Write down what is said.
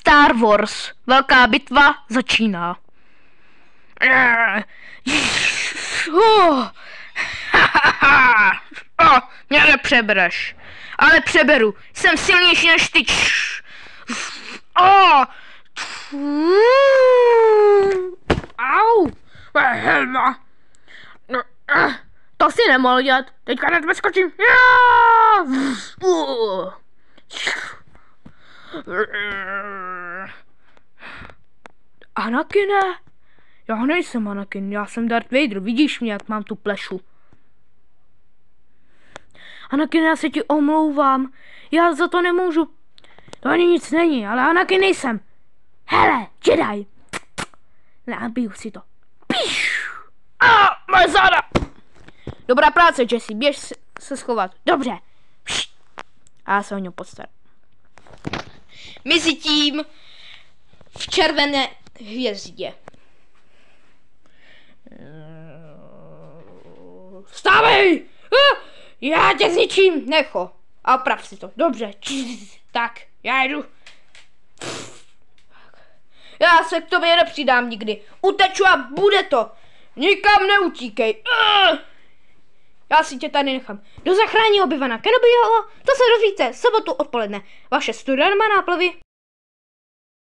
Star Wars. Velká bitva začíná. Mě nepřebereš. Ale přeberu. Jsem silnější než ty. Au. Helma. To si nemohl dělat. Teďka na tebe skočím. Anakine? Já nejsem Anakin, já jsem Darth Vader, vidíš mě, jak mám tu plešu. Anakin, já se ti omlouvám, já za to nemůžu. To ani nic není, ale Anakin nejsem. Hele, Jedi. Nabiju si to. Moje záda. Dobrá práce, Jesse, běž se schovat. Dobře. A já se o něj postarám. Mezitím v červené hvězdě. Vstávej! Já tě zničím! Necho. A oprav si to. Dobře. Tak, já jdu. Já se k tobě nepřidám nikdy. Uteču a bude to. Nikam neutíkej. Já si tě tady nechám. Kdo zachrání Obi-Wana Kenobiho? To se dozvíte sobotu odpoledne. Vaše studia má náplavy.